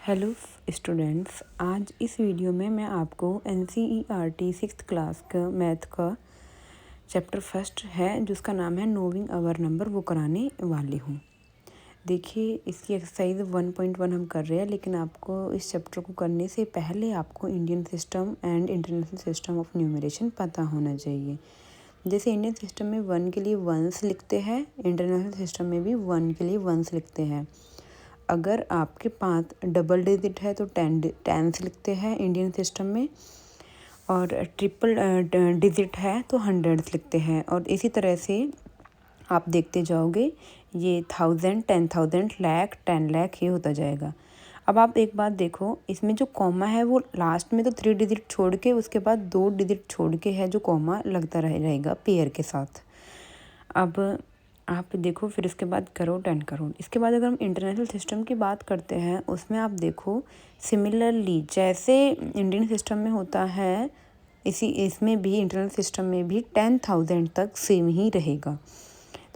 Hello students, आज इस video में मैं आपको NCERT सिक्स्थ क्लास का मैथ का चैप्टर फर्स्ट है जिसका नाम है नोविंग आवर नंबर वो कराने वाली हूँ। देखिए, इसकी एक्सरसाइज 1.1 हम कर रहे हैं, लेकिन आपको इस चैप्टर को करने से पहले आपको Indian system and international system of numeration पता होना चाहिए। जैसे इंडियन सिस्टम में 1 के लिए वंस लिखते हैं, इंटरनेशनल सिस्टम में भी 1 के लिए वंस लिखते हैं। अगर आपके पास डबल डिजिट है तो टेंस लिखते हैं इंडियन सिस्टम में, और ट्रिपल डिजिट है तो हंड्रेड्स लिखते हैं। और इसी तरह से आप देखते जाओगे, ये 1000, 10,000, लाख, 10 लाख ये होता जाएगा। अब आप एक बात देखो, इसमें जो कॉमा है वो लास्ट में तो 3 डिजिट छोड़ के उसके बाद 2 डिजिट छोड़ के है जो कॉमा लगता रहेगा पेयर के साथ। अब आप देखो, फिर इसके बाद करो 10 करोड़। इसके बाद अगर हम इंटरनेशनल सिस्टम की बात करते हैं, उसमें आप देखो सिमिलरली जैसे इंडियन सिस्टम में होता है, इसमें भी इंटरनेशनल सिस्टम में भी 10,000 तक सेम ही रहेगा।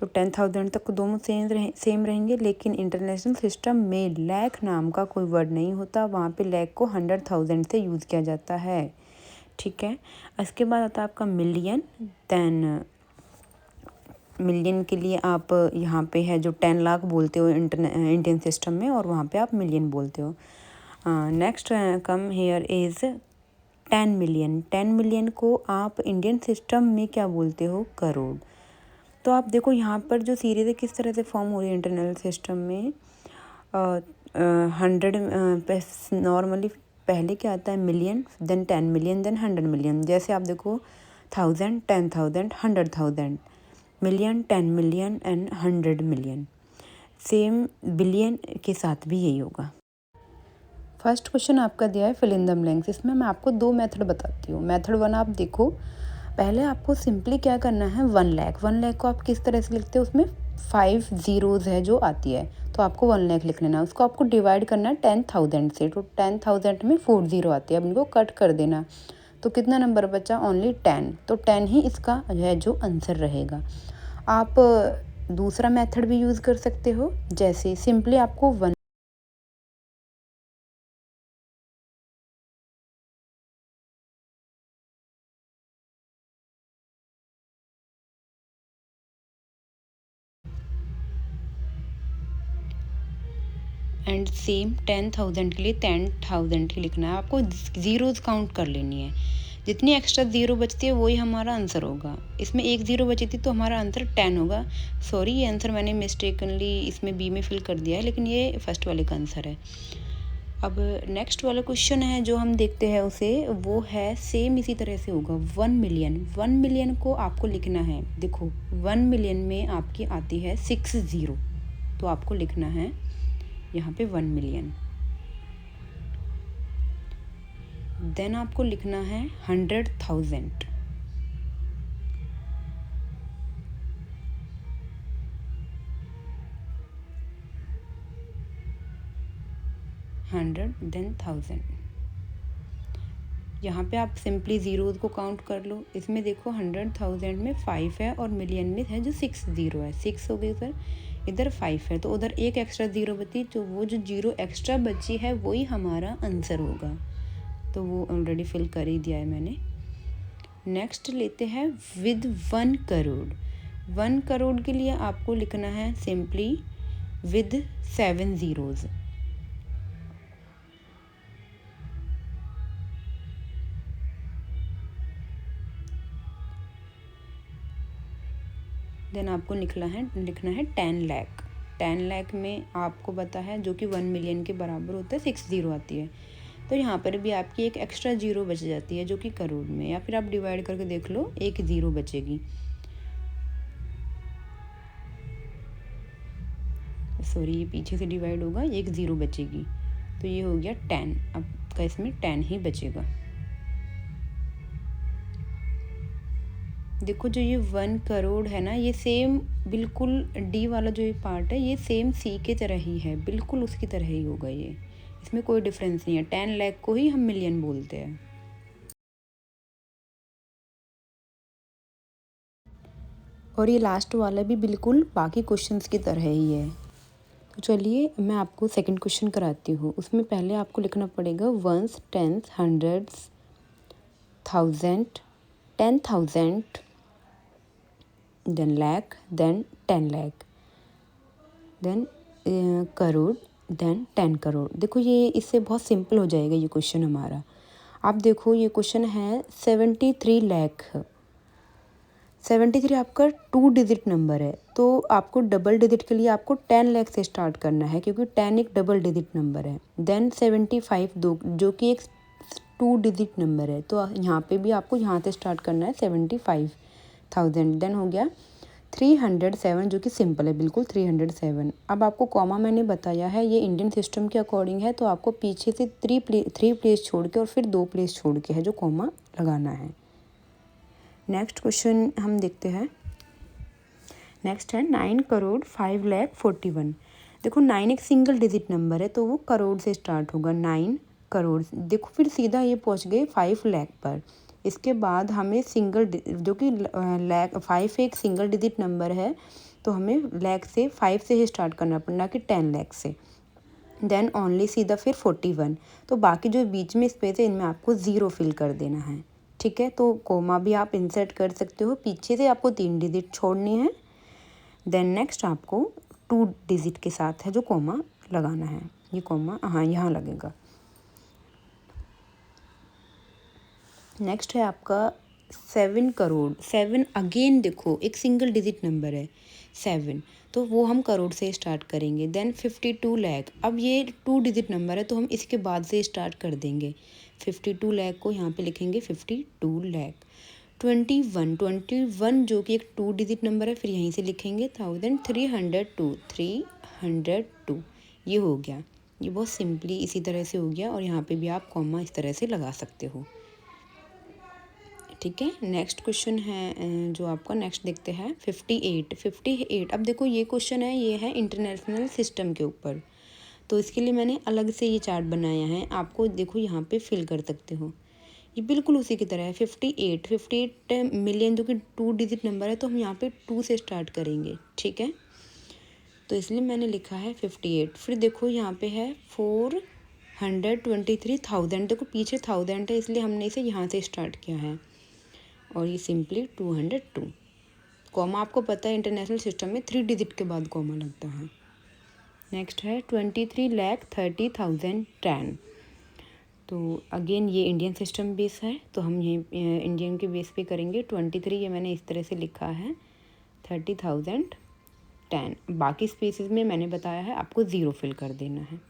तो 10,000 तक दोनों सेम रहेंगे, लेकिन इंटरनेशनल सिस्टम में लाख नाम का कोई वर्ड नहीं होता। वहाँ पे लाख को 100,000 से यूज़ किया जाता है। ठीक है। इसके बाद आता है आपका मिलियन। देन मिलियन के लिए आप यहाँ पे है जो 10 लाख बोलते हो इंडियन सिस्टम में, और वहाँ पे आप मिलियन बोलते हो। Next come here is 10 million. 10 million को आप इंडियन सिस्टम में क्या बोलते हो? करोड़। तो आप देखो यहाँ पर जो सीरीज़ है किस तरह से फॉर्म हो रही है इंटरनल सिस्टम में। 100 नॉर्मली पहले क्या आता है? Million, then 10 million, then 100 million. जैसे आप देखो 1000, 10,000, 100,000, million, 10 million and 100 million. Same billion के साथ भी यही होगा। फर्स्ट क्वेश्चन आपका दिया है फिल इन द ब्लैंक्स। इसमें मैं आपको 2 मेथड बताती हूँ। मेथड 1 आप देखो, पहले आपको सिंपली क्या करना है, 1 लाख। 1 लाख को आप किस तरह से लिखते हो? उसमें 5 ज़ीरोज़ है जो आती है, तो आपको 1 लाख लिख लेना है। उसको आपको डिवाइड करना है 10,000 से, तो 10,000 में 4 ज़ीरो आती है। अब इनको कट कर देना, तो कितना नंबर बचा? ओनली 10। तो 10 ही इसका है जो आंसर रहेगा। आप दूसरा मेथड भी यूज़ कर सकते हो, जैसे सिंपली आपको 1 एंड सेम 10,000 के लिए 10,000 ही लिखना है। आपको ज़ीरोज़ काउंट कर लेनी है। जितनी एक्स्ट्रा ज़ीरो बचती है वही हमारा आंसर होगा। इसमें 1 ज़ीरो बची थी तो हमारा आंसर 10 होगा। सॉरी, ये आंसर मैंने मिस्टेकनली इसमें बी में फिल कर दिया है, लेकिन ये फर्स्ट वाले का आंसर है। अब नेक्स्ट वाला क्वेश्चन है जो हम देखते हैं उसे, वो है सेम इसी तरह से होगा। 1 मिलियन। 1 मिलियन को आपको लिखना है, देखो 1 मिलियन में आपकी आती है 6 ज़ीरो, तो आपको लिखना है यहाँ पे 1 मिलियन। देन आपको लिखना है 100,000। Hundred then 1000। यहाँ पे आप सिंपली ज़ीरोज़ को काउंट कर लो। इसमें देखो 100,000 में 5 है और मिलियन में है जो 6 ज़ीरो है। 6 हो गई उधर, इधर 5 है, तो उधर एक एक्स्ट्रा ज़ीरो बची, तो वो जो ज़ीरो एक्स्ट्रा बची है वही हमारा आंसर होगा। तो वो ऑलरेडी फिल कर ही दिया है मैंने। नेक्स्ट लेते हैं विद 1 करोड़। 1 करोड़ के लिए आपको लिखना है सिंपली विद 7 ज़ीरोज़। देन आपको लिखना है 10 लाख। 10 लाख में आपको पता है जो कि 1 मिलियन के बराबर होता है, 6 ज़ीरो आती है। तो यहाँ पर भी आपकी एक एक्स्ट्रा ज़ीरो बच जाती है जो कि करोड़ में, या फिर आप डिवाइड करके देख लो, एक ज़ीरो बचेगी। सॉरी, ये पीछे से डिवाइड होगा, एक ज़ीरो बचेगी, तो ये हो गया 10। आपका इसमें 10 ही बचेगा। देखो जो ये 1 करोड़ है ना, ये सेम बिल्कुल डी वाला जो ये पार्ट है, ये सेम सी के तरह ही है, बिल्कुल उसकी तरह ही होगा ये। इसमें कोई डिफरेंस नहीं है। 10 लाख को ही हम मिलियन बोलते हैं। और ये लास्ट वाला भी बिल्कुल बाकी क्वेश्चंस की तरह ही है। तो चलिए मैं आपको सेकंड क्वेश्चन कराती हूँ। उसमें पहले आपको लिखना पड़ेगा ones, tens, hundreds, thousand, 10,000, then lakh, then 10 lakh, then crore, then 10 crore. देखो ये इससे बहुत सिंपल हो जाएगा ये क्वेश्चन हमारा। आप देखो ये क्वेश्चन है 73 लाख। 73 आपका 2 डिजिट नंबर है, तो आपको डबल डिजिट के लिए आपको 10 लाख से स्टार्ट करना है, क्योंकि 10 एक डबल डिजिट नंबर है। देन 75 दो, जो कि एक 2 डिजिट नंबर है, तो यहाँ पे भी आपको यहाँ से स्टार्ट करना है 75,000। देन हो गया 307, जो कि सिंपल है बिल्कुल 307। अब आपको कॉमा मैंने बताया है ये इंडियन सिस्टम के अकॉर्डिंग है, तो आपको पीछे से 3 प्लेस छोड़ के और फिर 2 प्लेस छोड़ के है जो कॉमा लगाना है। नेक्स्ट क्वेश्चन हम देखते हैं। नेक्स्ट है 9 करोड़ 5 लाख 41। देखो 9 एक सिंगल डिजिट नंबर है, तो वो करोड़ से स्टार्ट होगा। 9 करोड़, देखो फिर सीधा ये पहुंच गए 5 लाख पर। इसके बाद हमें सिंगल, जो कि लाख 5 एक सिंगल डिजिट नंबर है, तो हमें लाख से 5 से ही स्टार्ट करना पड़ना कि 10 लाख से। देन ओनली सीधा फिर 41। तो बाकी जो बीच में स्पेस है इनमें आपको 0 फिल कर देना है। ठीक है, तो कोमा भी आप इंसर्ट कर सकते हो। पीछे से आपको 3 डिजिट छोड़नी है। देन नेक्स्ट आपको 2 डिजिट के साथ है जो कोमा लगाना है। ये कोमा हाँ यहाँ लगेगा। नेक्स्ट है आपका 7 करोड़। 7 अगेन देखो एक सिंगल डिजिट नंबर है 7, तो वो हम करोड़ से स्टार्ट करेंगे। देन 52 लाख, अब ये 2 डिजिट नंबर है, तो हम इसके बाद से स्टार्ट कर देंगे। 52 लाख को यहाँ पे लिखेंगे 52 लाख। 21 जो कि एक 2 डिजिट नंबर है, फिर यहीं से लिखेंगे 302। ये हो गया। ये बहुत सिंपली इसी तरह से हो गया, और यहाँ पे भी आप कॉमा इस तरह से लगा सकते हो। ठीक है, नेक्स्ट क्वेश्चन है जो आपका नेक्स्ट देखते हैं 58। अब देखो ये क्वेश्चन है, ये है इंटरनेशनल सिस्टम के ऊपर, तो इसके लिए मैंने अलग से ये चार्ट बनाया है। आपको देखो यहाँ पे फिल कर सकते हो, ये बिल्कुल उसी की तरह है। 58 मिलियन, जो कि 2 डिजिट नंबर है, तो हम यहाँ पे 2 से स्टार्ट करेंगे। ठीक है, तो इसलिए मैंने लिखा है 58। फिर देखो यहाँ पे है 423,000। देखो पीछे 1000 है, इसलिए हमने इसे यहाँ से स्टार्ट किया है, और ये सिंपली 202। कॉमा आपको पता है इंटरनेशनल सिस्टम में 3 डिजिट के बाद कॉमा लगता है। नेक्स्ट है 23,30,010। तो अगेन ये इंडियन सिस्टम बेस है, तो हम ये इंडियन के बेस पे करेंगे। 23 ये मैंने इस तरह से लिखा है, 30,010। बाकी स्पेसेस में मैंने बताया है आपको 0 फिल कर देना है।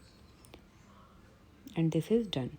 And this is done.